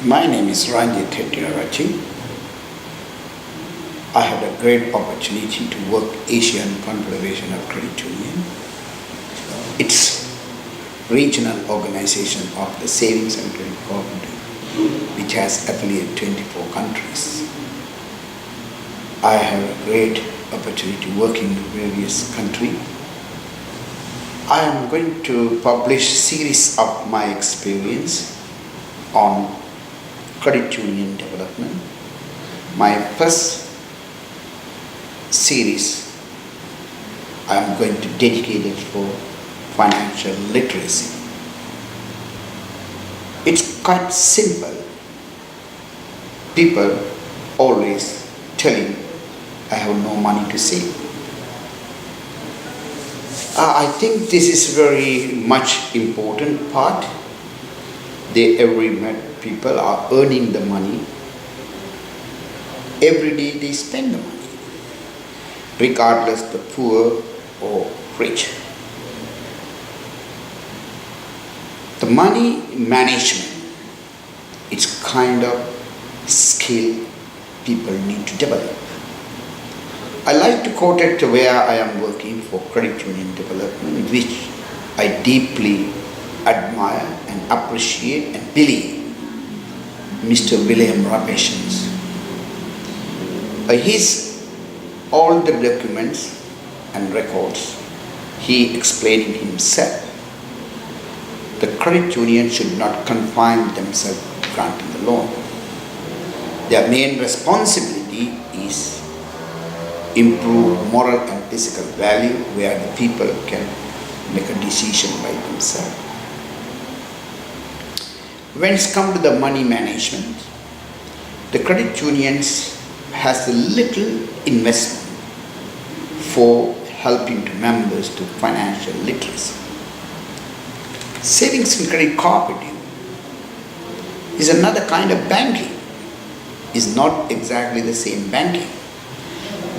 My name is Ranjith Fianancial. I had a great opportunity to work Asian Confederation of Credit Union. It's regional organization of the Savings and Credit Cooperative, which has affiliate 24 countries. I have a great opportunity working in various countries. I am going to publish series of my experience on credit union development. My first series I am going to dedicate it for financial literacy. It's quite simple. People always telling I have no money to save. I think this is very much important part. People are earning the money. Every day they spend the money, regardless the poor or rich. The money management, it's kind of skill people need to develop. I like to quote it to where I am working for credit union development, which I deeply admire and appreciate and believe Mr. William Rappatians. His all the documents and records, he explained himself. The credit union should not confine themselves to granting the loan. Their main responsibility is improve moral and physical value where the people can make a decision by themselves. When it's come to the money management, the credit unions has a little investment for helping to members to financial literacy. Savings and credit cooperative is another kind of banking. It's not exactly the same banking.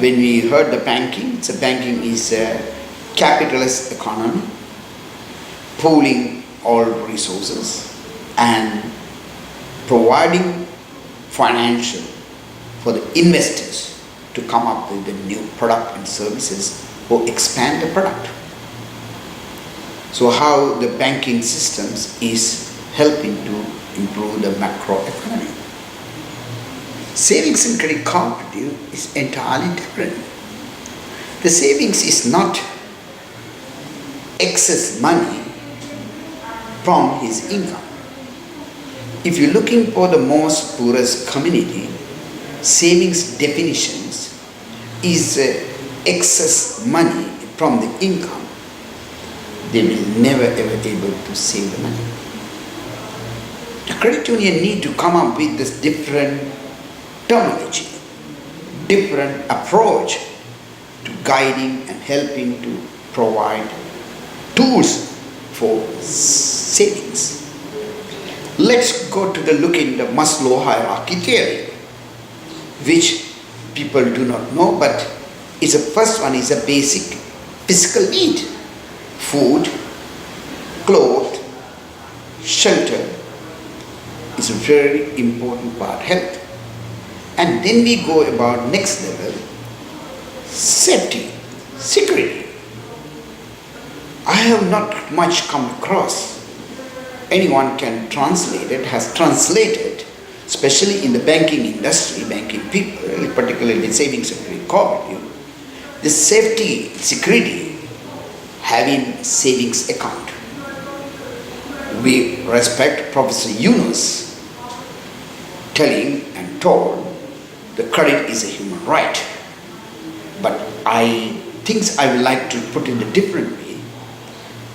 When we heard the banking is a capitalist economy, pooling all resources and providing financial for the investors to come up with the new product and services or expand the product. So how the banking systems is helping to improve the macroeconomy. Savings and credit cooperative is entirely different. The savings is not excess money from his income. If you're looking for the most poorest community, savings definitions is excess money from the income. They will never ever able to save the money. The credit union need to come up with this different terminology, different approach to guiding and helping to provide tools for savings. Let's go to the look in the Maslow hierarchy theory, which people do not know, but is the first one is a basic physical need: food, clothes, shelter is a very important part, health. And then we go about next level, safety, security. I have not much come across. Anyone can translate it, has translated, especially in the banking industry, banking people, particularly savings and credit cooperative, the safety, security, having savings account. We respect Professor Yunus telling and told the credit is a human right. But I think I would like to put it a different way,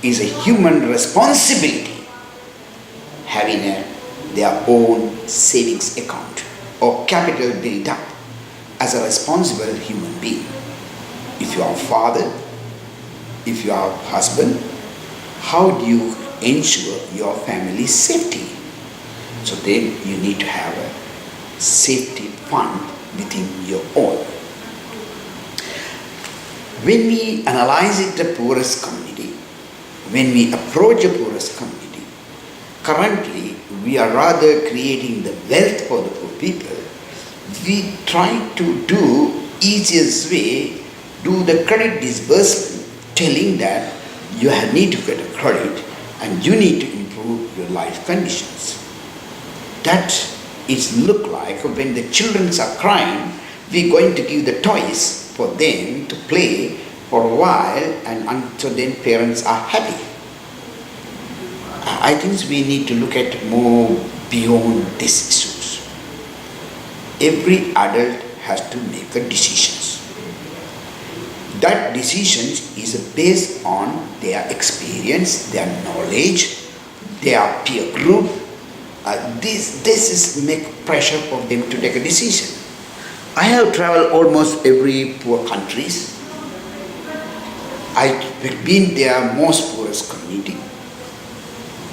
is a human responsibility having their own savings account or capital built up as a responsible human being. If you are a father, if you are a husband, how do you ensure your family's safety? So then you need to have a safety fund within your own. When we analyze it, the poorest community, when we approach the poorest community, currently we are rather creating the wealth for the poor people. We try to do easiest way, do the credit disbursement, telling that you need to get a credit and you need to improve your life conditions. That is look like when the children are crying, we're going to give the toys for them to play for a while, and until then parents are happy. I think we need to look at more beyond these issues. Every adult has to make a decisions. That decisions is based on their experience, their knowledge, their peer group. This is make pressure for them to take a decision. I have traveled almost every poor countries. I've been their most poorest community.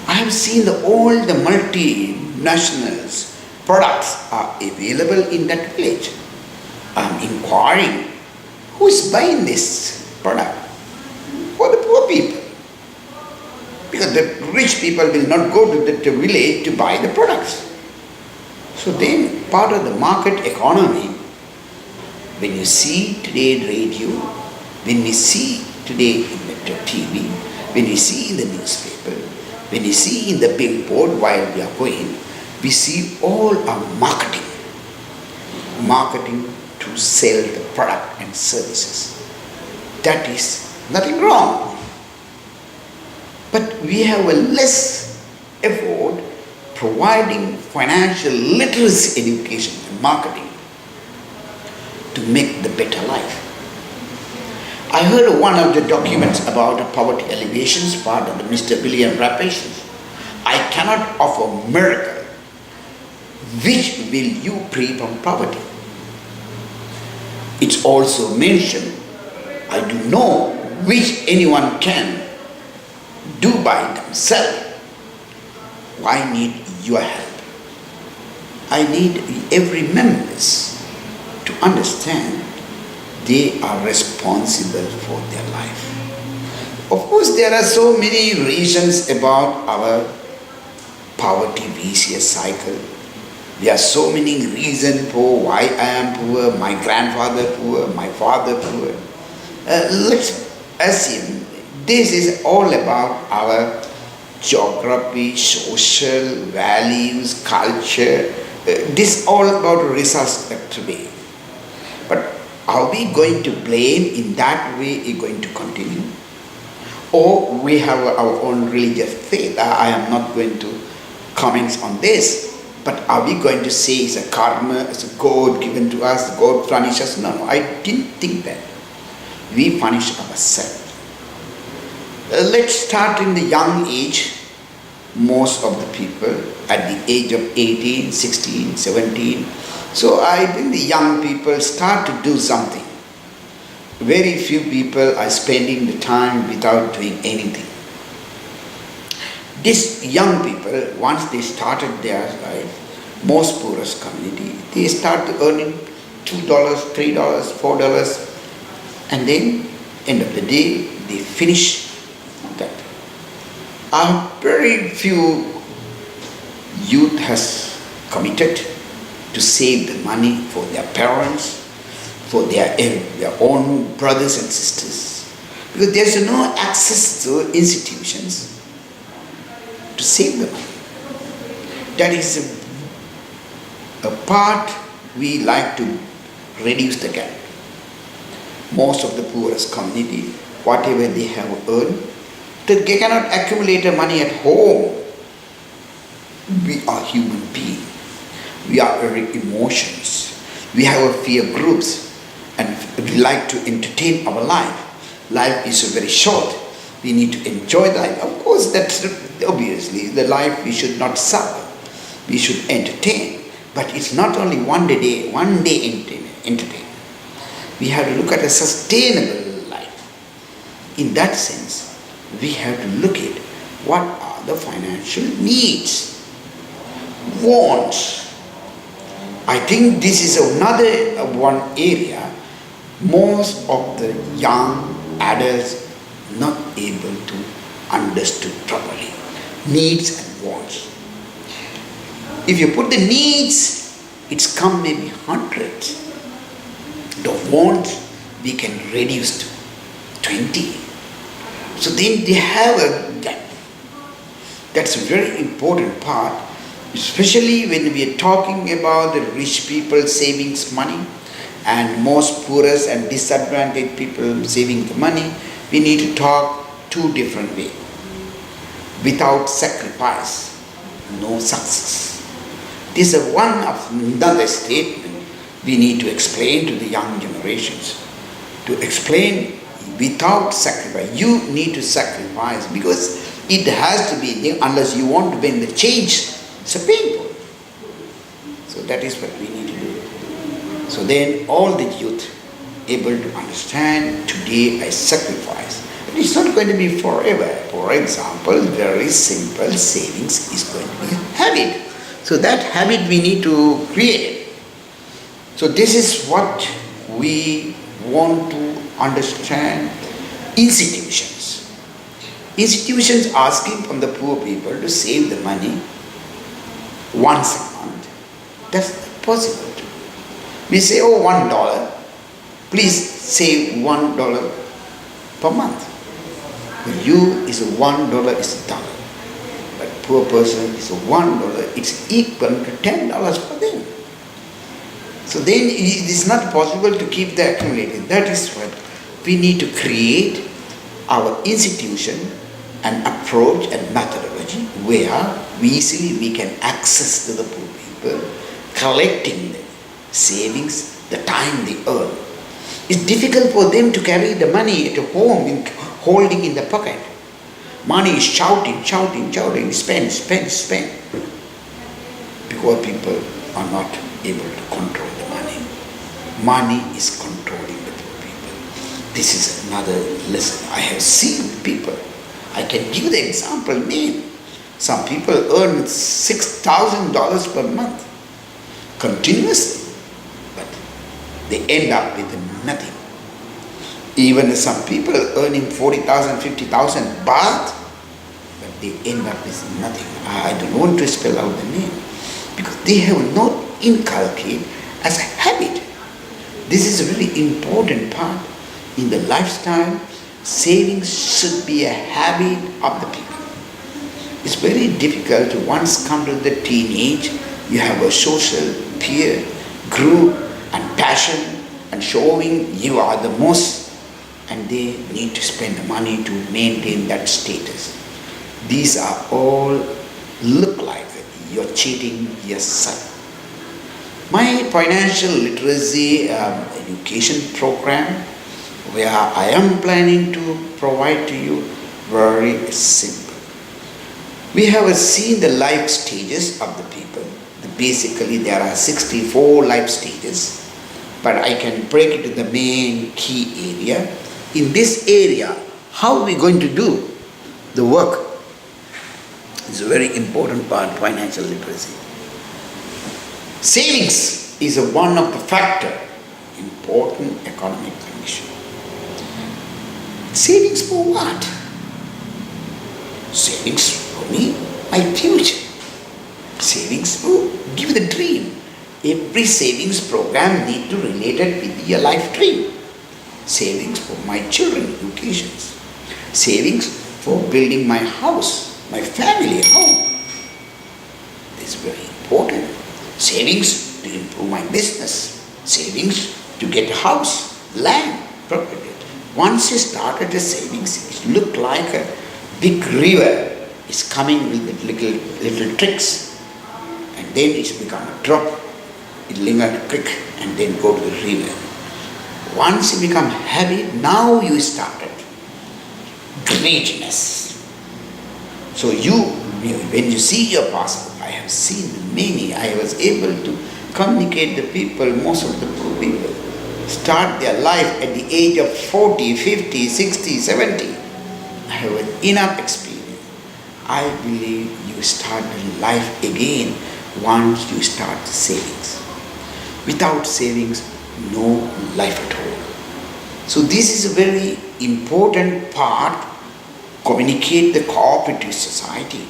I have seen all the multinationals products are available in that village. I'm inquiring, who is buying this product? For the poor people. Because the rich people will not go to the village to buy the products. So then part of the market economy, when you see today radio, when we see today in the TV, when we see in the newspaper, when we see in the billboard while we are going, we see all our marketing to sell the product and services. That is nothing wrong. But we have a less effort providing financial literacy education and marketing to make the better life. I heard one of the documents about poverty alleviations part of the Mr. William Rappations. I cannot offer miracle. Which will you free from poverty? It's also mentioned, I do know which anyone can do by themselves. Why need your help? I need every members to understand they are responsible for their life. Of course, there are so many reasons about our poverty vicious cycle. There are so many reasons for why I am poor, my grandfather poor, my father poor. Let's assume this is all about our geography, social values, culture. This all about results today. But are we going to blame in that way is going to continue? Or we have our own religious faith. I am not going to comment on this. But are we going to say it's a karma, it's a God given to us, God punish us? No, I didn't think that. We punish ourselves. Let's start in the young age. Most of the people at the age of 18, 16, 17. So I think the young people start to do something. Very few people are spending the time without doing anything. These young people, once they started their life, most poorest community, they start earning $2, $3, $4, and then end of the day, they finish that. Very few youth has committed to save the money for their parents, for their own brothers and sisters, because there's no access to institutions to save the money. That is a part we like to reduce the gap. Most of the poorest community, whatever they have earned, they cannot accumulate the money at home. We are human beings. We are very emotions. We have a fear groups and we like to entertain our life. Life is very short. We need to enjoy life. Of course, that's obviously the life we should not suffer. We should entertain. But it's not only one day entertain. We have to look at a sustainable life. In that sense, we have to look at what are the financial needs, wants. I think this is another one area most of the young adults not able to understand properly. Needs and wants. If you put the needs, it's come maybe 100. The wants, we can reduce to 20. So then they have a gap. That's a very important part, especially when we are talking about the rich people savings money and most poorest and disadvantaged people saving the money. We need to talk two different ways. Without sacrifice, no success. This is one of another statement we need to explain to the young generations. To explain without sacrifice. You need to sacrifice because it has to be there unless you want to bring the change. It's a painful. So that is what we need to do. So then all the youth able to understand, today I sacrifice. But it's not going to be forever. For example, very simple savings is going to be a habit. So that habit we need to create. So this is what we want to understand. Institutions. Institutions asking from the poor people to save the money once a month. That's not possible. We say, oh, $1. Please save $1 per month. For you is $1 is a dollar. But poor person is $1. It's equal to $10 for them. So then it is not possible to keep the accumulating. That is what we need to create our institution and approach and methodology where we can access to the poor people, collecting the savings, the time they earn. It's difficult for them to carry the money at home, holding in the pocket. Money is shouting, spend. Because people are not able to control the money. Money is controlling the poor people. This is another lesson. I have seen people. I can give the example name. Some people earn $6,000 per month continuously, but they end up with nothing. Even some people earning 40,000, 50,000 baht, but they end up with nothing. I don't want to spell out the name because they have not inculcated as a habit. This is a really important part in the lifestyle. Savings should be a habit of the people. It's very difficult to once come to the teenage, you have a social peer group and passion and showing you are the most, and they need to spend money to maintain that status. These are all look like you're cheating yourself. My financial literacy education program, where I am planning to provide to you, very simple. We have seen the life stages of the people. Basically, there are 64 life stages, but I can break it to the main key area. In this area, how are we going to do the work? It's a very important part of financial literacy. Savings is one of the factor, important economic condition. Savings for what? Savings for me, my future. Savings for give the dream. Every savings program need to relate it with your life dream. Savings for my children educations. Savings for building my house, my family home. This is very important. Savings to improve my business. Savings to get a house, land, property. Once you started the savings, it looked like a big river is coming with little tricks, and then it's become a drop. It linger a creek and then go to the river. Once you become habit, now you started greatness. So when you see your passport, I have seen many. I was able to communicate the people, most of the poor people start their life at the age of 40, 50, 60, 70. I have enough experience. I believe you start life again once you start savings. Without savings, no life at all. So this is a very important part. Communicate the cooperative society.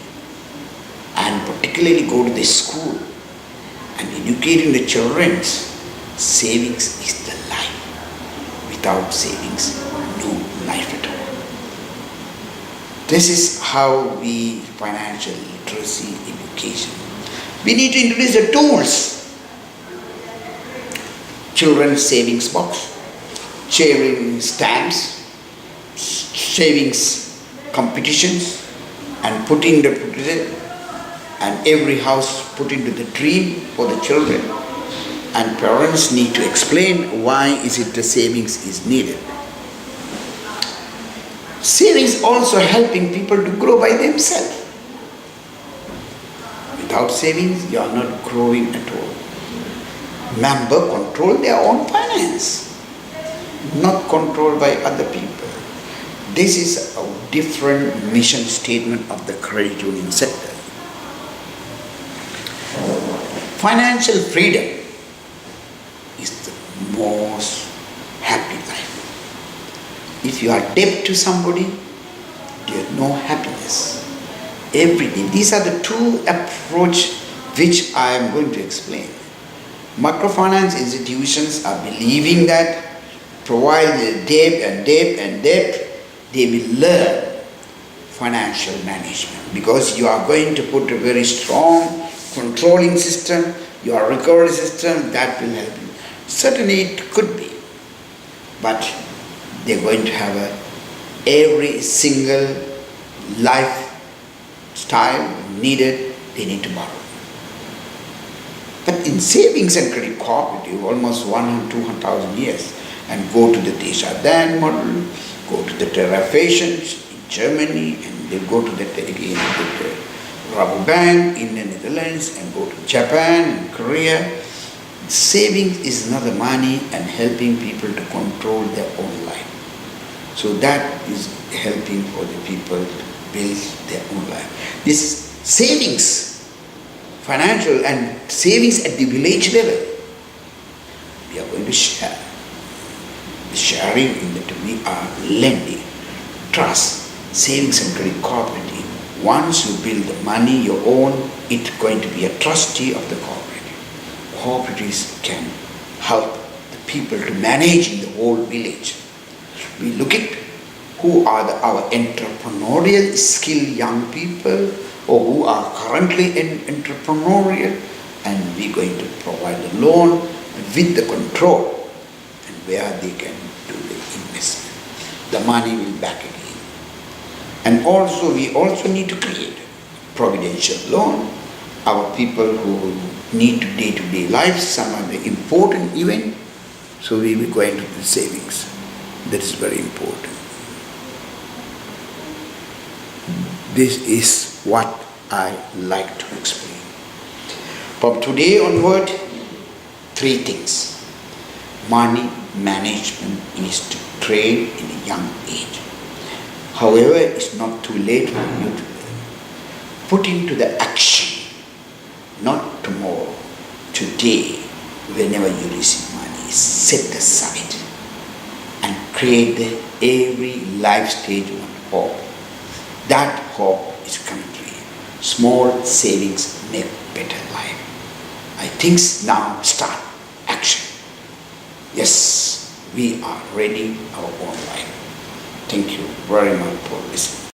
and particularly go to the school and educating the children. Savings is the life. Without savings, no life at all. This is how we financial literacy education. We need to introduce the tools. Children's savings box, savings stamps, savings competitions, and and every house put into the dream for the children. And parents need to explain why is it the savings is needed. Savings also helping people to grow by themselves. Without savings, you are not growing at all. Members control their own finance, not controlled by other people. This is a different mission statement of the credit union sector. Financial freedom is the most happy life. If you are debt to somebody, there is no happiness. Every day. These are the two approaches which I am going to explain. Microfinance institutions are believing that provide debt, they will learn financial management, because you are going to put a very strong controlling system, your recovery system, that will help you. Certainly it could be, but they're going to have every single lifestyle needed, they need to borrow. But in savings and credit cooperative, almost 100,000-200,000 years, and go to the Desjardins model, go to the Terrafation in Germany, and they go to the Rabobank in the Netherlands, and go to Japan and Korea. Savings is not the money and helping people to control their own life. So that is helping for the people to build their own life. This savings, financial and savings at the village level, we are going to share. The sharing in that we are lending, trust, savings and credit cooperative. Once you build the money your own, it's going to be a trustee of the cooperative. Cooperatives can help the people to manage in the whole village. We look at who are our entrepreneurial skilled young people, or who are currently entrepreneurial, and we're going to provide the loan with the control and where they can do the investment. The money will back again. And also we also need to create providential loan. Our people who need to day-to-day life, some are the important event, so we will go into the savings. That is very important. This is what I like to explain. From today onward, 3 things. Money management is to train in a young age. However, it's not too late for you to put into the action, not tomorrow, today, whenever you receive money, set aside and create every life stage of hope. That hope is coming to you. Small savings make better life. I think now start action. Yes, we are ready our own life. Thank you very much for listening.